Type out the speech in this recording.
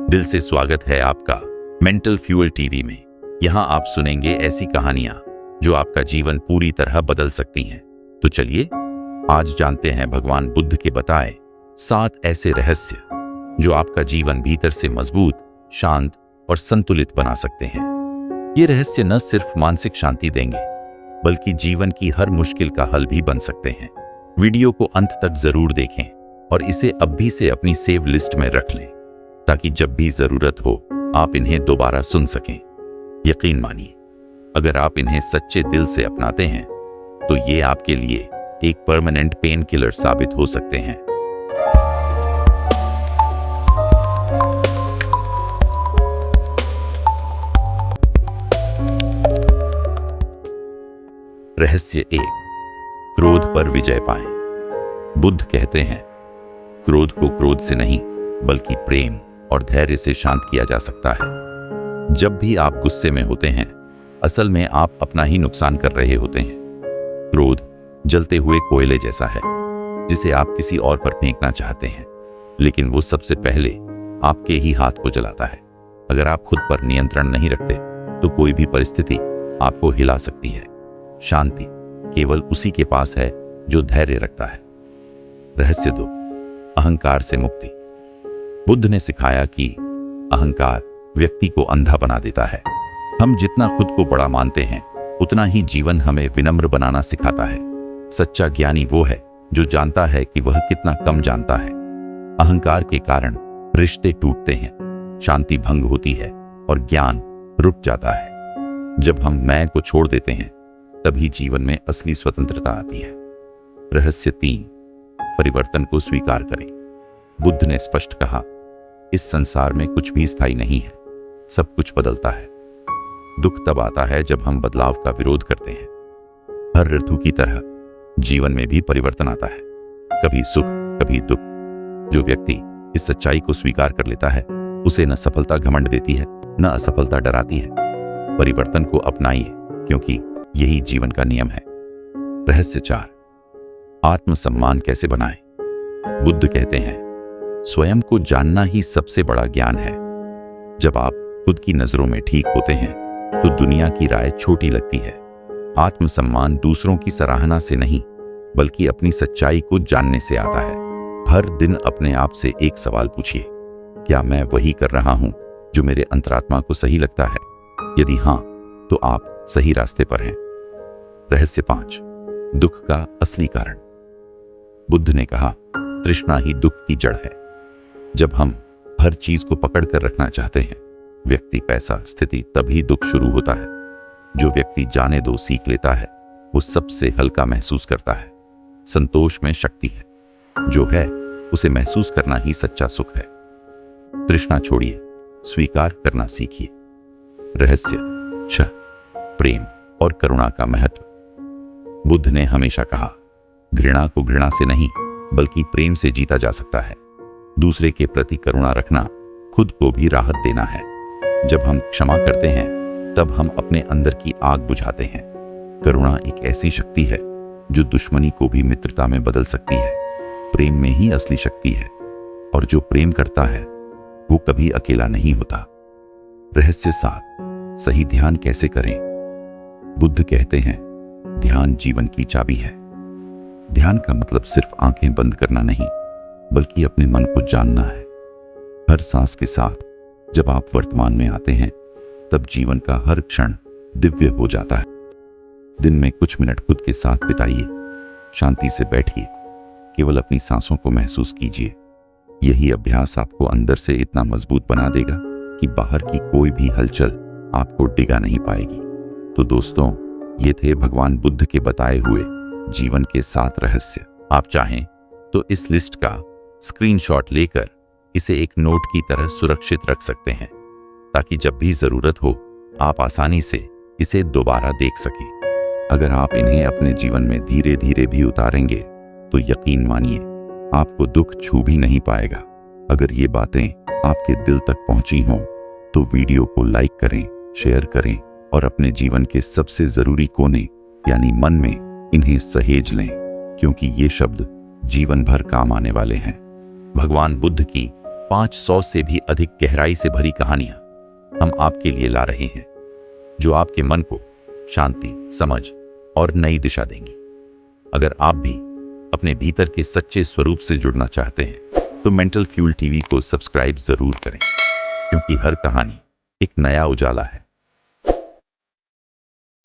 दिल से स्वागत है आपका मेंटल फ्यूल टीवी में। यहाँ आप सुनेंगे ऐसी कहानियां जो आपका जीवन पूरी तरह बदल सकती हैं। तो चलिए आज जानते हैं भगवान बुद्ध के बताए 7 ऐसे रहस्य जो आपका जीवन भीतर से मजबूत, शांत और संतुलित बना सकते हैं। ये रहस्य न सिर्फ मानसिक शांति देंगे बल्कि जीवन की हर मुश्किल का हल भी बन सकते हैं। वीडियो को अंत तक जरूर देखें और इसे अभी से अपनी सेव लिस्ट में रख लें ताकि जब भी जरूरत हो आप इन्हें दोबारा सुन सकें। यकीन मानिए, अगर आप इन्हें सच्चे दिल से अपनाते हैं तो ये आपके लिए एक परमानेंट पेन किलर साबित हो सकते हैं। रहस्य 1, क्रोध पर विजय पाएं। बुद्ध कहते हैं, क्रोध को क्रोध से नहीं बल्कि प्रेम और धैर्य से शांत किया जा सकता है। जब भी आप गुस्से में होते हैं, असल में आप अपना ही नुकसान कर रहे होते हैं। क्रोध जलते हुए कोयले जैसा है जिसे आप किसी और पर फेंकना चाहते हैं, लेकिन वो सबसे पहले आपके ही हाथ को जलाता है। अगर आप खुद पर नियंत्रण नहीं रखते तो कोई भी परिस्थिति आपको हिला सकती है। शांति केवल उसी के पास है जो धैर्य रखता है। रहस्य 2, अहंकार से मुक्ति। बुद्ध ने सिखाया कि अहंकार व्यक्ति को अंधा बना देता है। हम जितना खुद को बड़ा मानते हैं उतना ही जीवन हमें विनम्र बनाना सिखाता है। सच्चा ज्ञानी वो है जो जानता है कि वह कितना कम जानता है। अहंकार के कारण रिश्ते टूटते हैं, शांति भंग होती है और ज्ञान रुक जाता है। जब हम मैं को छोड़ देते हैं तभी जीवन में असली स्वतंत्रता आती है। रहस्य 3, परिवर्तन को स्वीकार करें। बुद्ध ने स्पष्ट कहा, इस संसार में कुछ भी स्थायी नहीं है, सब कुछ बदलता है। दुख तब आता है जब हम बदलाव का विरोध करते हैं। हर ऋतु की तरह जीवन में भी परिवर्तन आता है, कभी सुख कभी दुख। जो व्यक्ति इस सच्चाई को स्वीकार कर लेता है उसे न सफलता घमंड देती है न असफलता डराती है। परिवर्तन को अपनाइए क्योंकि यही जीवन का नियम है। रहस्य 4, आत्मसम्मान कैसे बनाएं। बुद्ध कहते हैं, स्वयं को जानना ही सबसे बड़ा ज्ञान है। जब आप खुद की नजरों में ठीक होते हैं तो दुनिया की राय छोटी लगती है। आत्मसम्मान दूसरों की सराहना से नहीं बल्कि अपनी सच्चाई को जानने से आता है। हर दिन अपने आप से एक सवाल पूछिए, क्या मैं वही कर रहा हूं जो मेरे अंतरात्मा को सही लगता है? यदि हां, तो आप सही रास्ते पर हैं। रहस्य 5, दुख का असली कारण। बुद्ध ने कहा, तृष्णा ही दुख की जड़ है। जब हम हर चीज को पकड़ कर रखना चाहते हैं, व्यक्ति, पैसा, स्थिति, तभी दुख शुरू होता है। जो व्यक्ति जाने दो सीख लेता है वो सबसे हल्का महसूस करता है। संतोष में शक्ति है, जो है उसे महसूस करना ही सच्चा सुख है। तृष्णा छोड़िए, स्वीकार करना सीखिए। रहस्य 6, प्रेम और करुणा का महत्व। बुद्ध ने हमेशा कहा, घृणा को घृणा से नहीं बल्कि प्रेम से जीता जा सकता है। दूसरे के प्रति करुणा रखना खुद को भी राहत देना है। जब हम क्षमा करते हैं तब हम अपने अंदर की आग बुझाते हैं। करुणा एक ऐसी शक्ति है जो दुश्मनी को भी मित्रता में बदल सकती है। प्रेम में ही असली शक्ति है और जो प्रेम करता है वो कभी अकेला नहीं होता। रहस्य 7, सही ध्यान कैसे करें। बुद्ध कहते हैं, ध्यान जीवन की चाबी है। ध्यान का मतलब सिर्फ आंखें बंद करना नहीं बल्कि अपने मन को जानना है। हर सांस के साथ जब आप वर्तमान में आते हैं तब जीवन का हर क्षण दिव्य हो जाता है। दिन में कुछ मिनट खुद के साथ बिताइए, शांति से बैठिए, केवल अपनी सांसों को महसूस कीजिए। यही अभ्यास आपको अंदर से इतना मजबूत बना देगा कि बाहर की कोई भी हलचल आपको डिगा नहीं पाएगी। तो दोस्तों, ये थे भगवान बुद्ध के बताए हुए जीवन के 7 रहस्य। आप चाहें तो इस लिस्ट का स्क्रीनशॉट लेकर इसे एक नोट की तरह सुरक्षित रख सकते हैं ताकि जब भी जरूरत हो आप आसानी से इसे दोबारा देख सकें। अगर आप इन्हें अपने जीवन में धीरे धीरे भी उतारेंगे तो यकीन मानिए आपको दुख छू भी नहीं पाएगा। अगर ये बातें आपके दिल तक पहुंची हों तो वीडियो को लाइक करें, शेयर करें और अपने जीवन के सबसे जरूरी कोने यानी मन में इन्हें सहेज लें, क्योंकि ये शब्द जीवन भर काम आने वाले हैं। भगवान बुद्ध की 500 से भी अधिक गहराई से भरी कहानियां हम आपके लिए ला रहे हैं, जो आपके मन को शांति, समझ और नई दिशा देंगी। अगर आप भी अपने भीतर के सच्चे स्वरूप से जुड़ना चाहते हैं तो मेंटल फ्यूल टीवी को सब्सक्राइब जरूर करें, क्योंकि हर कहानी एक नया उजाला है।